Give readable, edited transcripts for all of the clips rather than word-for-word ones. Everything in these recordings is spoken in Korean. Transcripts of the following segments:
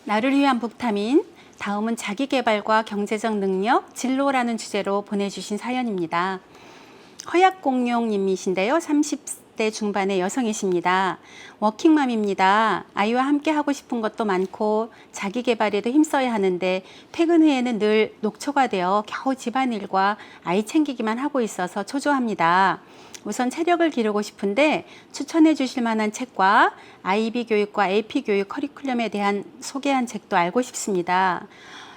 나를 위한 북타민, 다음은 자기계발과 경제적 능력, 진로라는 주제로 보내주신 사연입니다. 허약공룡님이신데요. 30대 중반의 여성이십니다. 워킹맘입니다. 아이와 함께 하고 싶은 것도 많고 자기계발에도 힘써야 하는데 퇴근 후에는 늘 녹초가 되어 겨우 집안일과 아이 챙기기만 하고 있어서 초조합니다. 우선 체력을 기르고 싶은데 추천해 주실 만한 책과 IB 교육과 AP 교육 커리큘럼에 대한 소개한 책도 알고 싶습니다.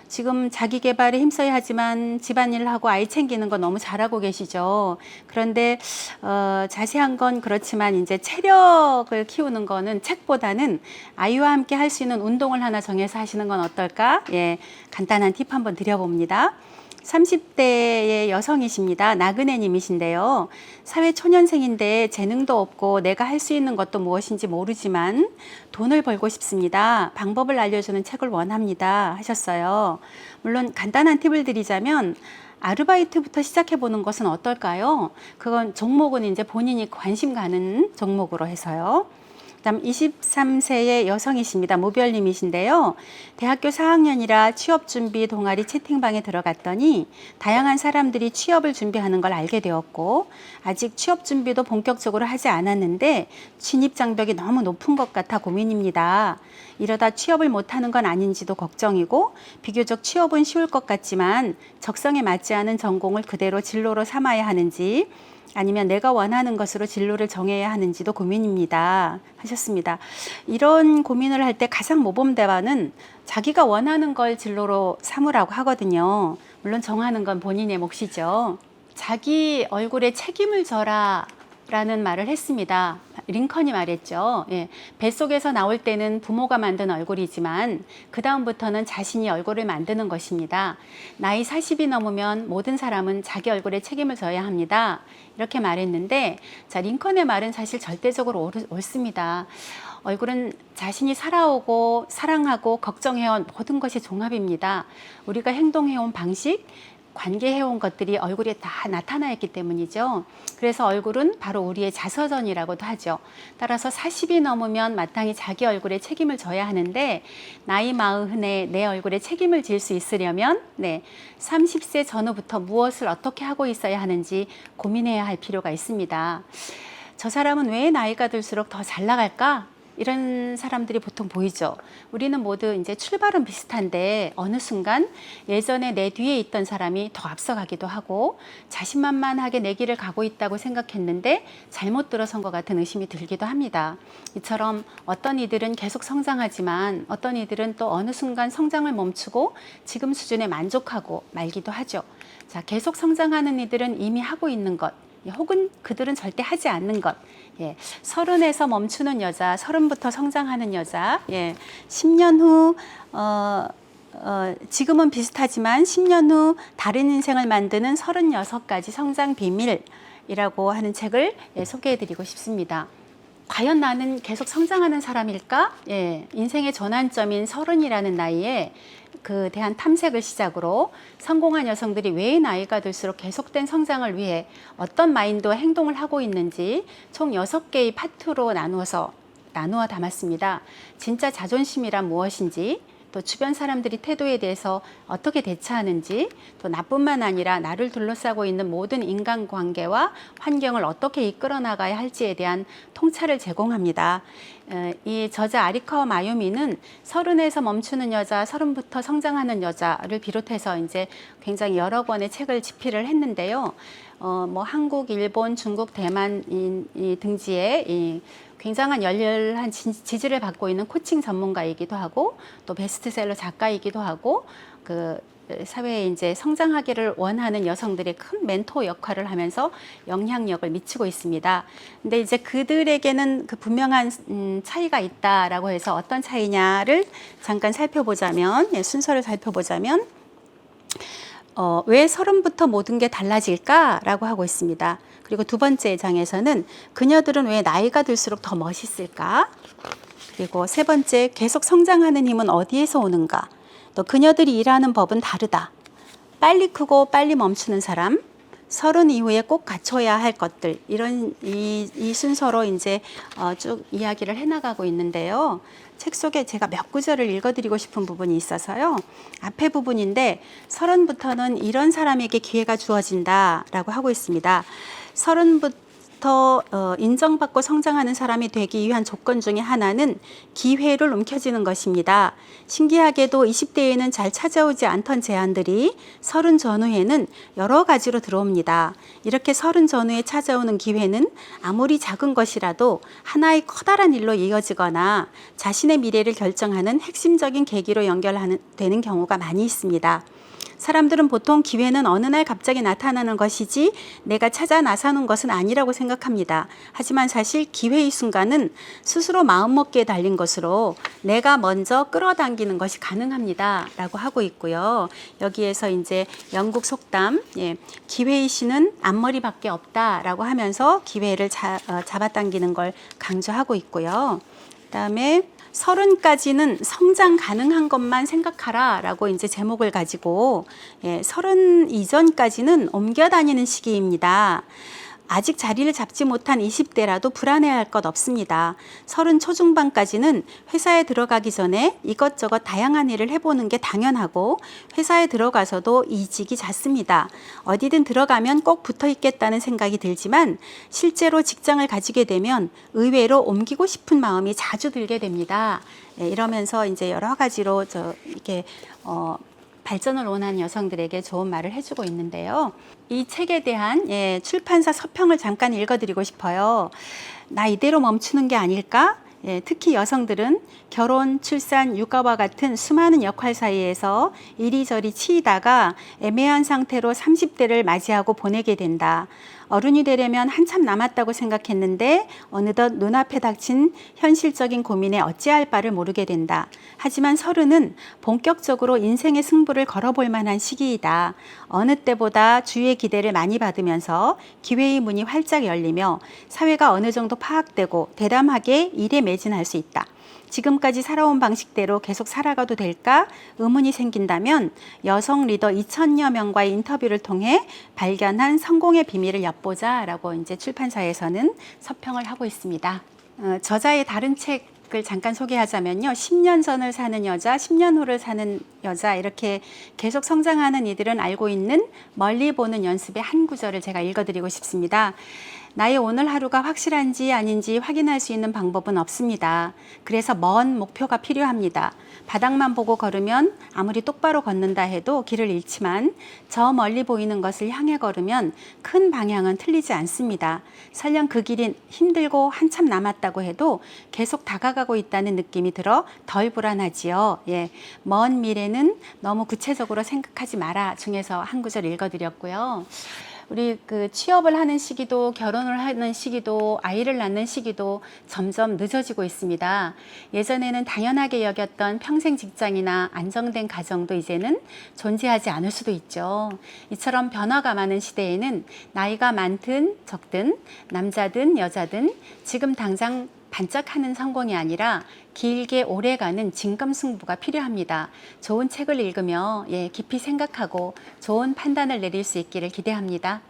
지금 자기 개발에 힘써야 하지만 집안일을 하고 아이 챙기는 거 너무 잘하고 계시죠. 그런데 자세한 건 그렇지만 이제 체력을 키우는 거는 책보다는 아이와 함께 할 수 있는 운동을 하나 정해서 하시는 건 어떨까? 예, 간단한 팁 한번 드려봅니다. 30대의 여성이십니다. 나그네님이신데요. 사회초년생인데 재능도 없고 내가 할 수 있는 것도 무엇인지 모르지만 돈을 벌고 싶습니다. 방법을 알려주는 책을 원합니다. 하셨어요. 물론 간단한 팁을 드리자면 아르바이트부터 시작해 보는 것은 어떨까요? 그건 종목은 이제 본인이 관심 가는 종목으로 해서요. 그다음 23세의 여성이십니다. 모별님이신데요. 대학교 4학년이라 취업준비 동아리 채팅방에 들어갔더니 다양한 사람들이 취업을 준비하는 걸 알게 되었고 아직 취업준비도 본격적으로 하지 않았는데 진입장벽이 너무 높은 것 같아 고민입니다. 이러다 취업을 못하는 건 아닌지도 걱정이고 비교적 취업은 쉬울 것 같지만 적성에 맞지 않은 전공을 그대로 진로로 삼아야 하는지 아니면 내가 원하는 것으로 진로를 정해야 하는지도 고민입니다. 하셨습니다. 이런 고민을 할 때 가장 모범 대화는 자기가 원하는 걸 진로로 삼으라고 하거든요. 물론 정하는 건 본인의 몫이죠. 자기 얼굴에 책임을 져라 라는 말을 했습니다. 링컨이 말했죠. 예, 뱃속에서 나올 때는 부모가 만든 얼굴이지만 그 다음부터는 자신이 얼굴을 만드는 것입니다. 나이 40이 넘으면 모든 사람은 자기 얼굴에 책임을 져야 합니다. 이렇게 말했는데 자, 링컨의 말은 사실 절대적으로 옳습니다. 얼굴은 자신이 살아오고 사랑하고 걱정해온 모든 것의 종합입니다. 우리가 행동해온 방식, 관계해온 것들이 얼굴에 다 나타나 있기 때문이죠. 그래서 얼굴은 바로 우리의 자서전이라고도 하죠. 따라서 40이 넘으면 마땅히 자기 얼굴에 책임을 져야 하는데 나이 마흔에 내 얼굴에 책임을 질 수 있으려면 30세 전후부터 무엇을 어떻게 하고 있어야 하는지 고민해야 할 필요가 있습니다. 저 사람은 왜 나이가 들수록 더 잘 나갈까? 이런 사람들이 보통 보이죠. 우리는 모두 이제 출발은 비슷한데 어느 순간 예전에 내 뒤에 있던 사람이 더 앞서가기도 하고 자신만만하게 내 길을 가고 있다고 생각했는데 잘못 들어선 것 같은 의심이 들기도 합니다. 이처럼 어떤 이들은 계속 성장하지만 어떤 이들은 또 어느 순간 성장을 멈추고 지금 수준에 만족하고 말기도 하죠. 자, 계속 성장하는 이들은 이미 하고 있는 것 혹은 그들은 절대 하지 않는 것. 예, 30에서 멈추는 여자, 30부터 성장하는 여자. 예, 10년 후 지금은 비슷하지만 10년 후 다른 인생을 만드는 36가지 성장 비밀이라고 하는 책을 소개해드리고 싶습니다. 과연 나는 계속 성장하는 사람일까? 예, 인생의 전환점인 30이라는 나이에 그 대한 탐색을 시작으로 성공한 여성들이 왜 나이가 들수록 계속된 성장을 위해 어떤 마인드와 행동을 하고 있는지 총 6개의 파트로 나누어 담았습니다. 진짜 자존심이란 무엇인지, 또 주변 사람들이 태도에 대해서 어떻게 대처하는지, 또 나뿐만 아니라 나를 둘러싸고 있는 모든 인간관계와 환경을 어떻게 이끌어 나가야 할지에 대한 통찰을 제공합니다. 이 저자 아리카 마요미는 30에서 멈추는 여자, 30부터 성장하는 여자를 비롯해서 이제 굉장히 여러 권의 책을 집필을 했는데요. 뭐 한국, 일본, 중국, 대만 등지에 굉장한 열렬한 지지를 받고 있는 코칭 전문가이기도 하고 또 베스트셀러 작가이기도 하고 그 사회에 이제 성장하기를 원하는 여성들의 큰 멘토 역할을 하면서 영향력을 미치고 있습니다. 근데 이제 그들에게는 그 분명한 차이가 있다라고 해서 어떤 차이냐를 잠깐 살펴보자면 순서를 살펴보자면 왜 30부터 모든 게 달라질까라고 하고 있습니다. 그리고 두 번째 장에서는 그녀들은 왜 나이가 들수록 더 멋있을까? 그리고 세 번째, 계속 성장하는 힘은 어디에서 오는가? 또 그녀들이 일하는 법은 다르다. 빨리 크고 빨리 멈추는 사람, 서른 이후에 꼭 갖춰야 할 것들, 이런 이 순서로 이제 쭉 이야기를 해나가고 있는데요. 책 속에 제가 몇 구절을 읽어드리고 싶은 부분이 있어서요. 앞에 부분인데, 서른부터는 이런 사람에게 기회가 주어진다라고 하고 있습니다. 서른부터 인정받고 성장하는 사람이 되기 위한 조건 중에 하나는 기회를 움켜쥐는 것입니다. 신기하게도 20대에는 잘 찾아오지 않던 제안들이 서른 전후에는 여러 가지로 들어옵니다. 이렇게 서른 전후에 찾아오는 기회는 아무리 작은 것이라도 하나의 커다란 일로 이어지거나 자신의 미래를 결정하는 핵심적인 계기로 연결되는 경우가 많이 있습니다. 사람들은 보통 기회는 어느 날 갑자기 나타나는 것이지 내가 찾아 나서는 것은 아니라고 생각합니다. 하지만 사실 기회의 순간은 스스로 마음먹기에 달린 것으로 내가 먼저 끌어당기는 것이 가능합니다. 라고 하고 있고요. 여기에서 이제 영국 속담, 기회의 신은 앞머리밖에 없다라고 하면서 기회를 잡아당기는 걸 강조하고 있고요. 그다음에 서른까지는 성장 가능한 것만 생각하라 라고 이제 제목을 가지고, 서른 이전까지는 옮겨 다니는 시기입니다. 아직 자리를 잡지 못한 20대라도 불안해할 것 없습니다. 서른 초중반까지는 회사에 들어가기 전에 이것저것 다양한 일을 해보는 게 당연하고, 회사에 들어가서도 이직이 잦습니다. 어디든 들어가면 꼭 붙어 있겠다는 생각이 들지만 실제로 직장을 가지게 되면 의외로 옮기고 싶은 마음이 자주 들게 됩니다. 이러면서 이제 여러 가지로 이렇게 발전을 원하는 여성들에게 좋은 말을 해주고 있는데요. 이 책에 대한 출판사 서평을 잠깐 읽어드리고 싶어요. 나 이대로 멈추는 게 아닐까? 특히 여성들은 결혼, 출산, 육아와 같은 수많은 역할 사이에서 이리저리 치이다가 애매한 상태로 30대를 맞이하고 보내게 된다. 어른이 되려면 한참 남았다고 생각했는데 어느덧 눈앞에 닥친 현실적인 고민에 어찌할 바를 모르게 된다. 하지만 서른은 본격적으로 인생의 승부를 걸어볼 만한 시기이다. 어느 때보다 주위의 기대를 많이 받으면서 기회의 문이 활짝 열리며 사회가 어느 정도 파악되고 대담하게 일에 매진할 수 있다. 지금까지 살아온 방식대로 계속 살아가도 될까 의문이 생긴다면 여성 리더 2,000여 명과의 인터뷰를 통해 발견한 성공의 비밀을 엿보자 라고 이제 출판사에서는 서평을 하고 있습니다. 저자의 다른 책을 잠깐 소개하자면요. 10년 전을 사는 여자, 10년 후를 사는 여자, 이렇게 계속 성장하는 이들은 알고 있는 멀리 보는 연습의 한 구절을 제가 읽어드리고 싶습니다. 나의 오늘 하루가 확실한지 아닌지 확인할 수 있는 방법은 없습니다. 그래서 먼 목표가 필요합니다. 바닥만 보고 걸으면 아무리 똑바로 걷는다 해도 길을 잃지만 저 멀리 보이는 것을 향해 걸으면 큰 방향은 틀리지 않습니다. 설령 그 길이 힘들고 한참 남았다고 해도 계속 다가가고 있다는 느낌이 들어 덜 불안하지요. 먼 미래는 너무 구체적으로 생각하지 마라 중에서 한 구절 읽어드렸고요. 우리 취업을 하는 시기도, 결혼을 하는 시기도, 아이를 낳는 시기도 점점 늦어지고 있습니다. 예전에는 당연하게 여겼던 평생 직장이나 안정된 가정도 이제는 존재하지 않을 수도 있죠. 이처럼 변화가 많은 시대에는 나이가 많든 적든, 남자든 여자든 지금 당장 반짝하는 성공이 아니라 길게 오래가는 진검승부가 필요합니다. 좋은 책을 읽으며 깊이 생각하고 좋은 판단을 내릴 수 있기를 기대합니다.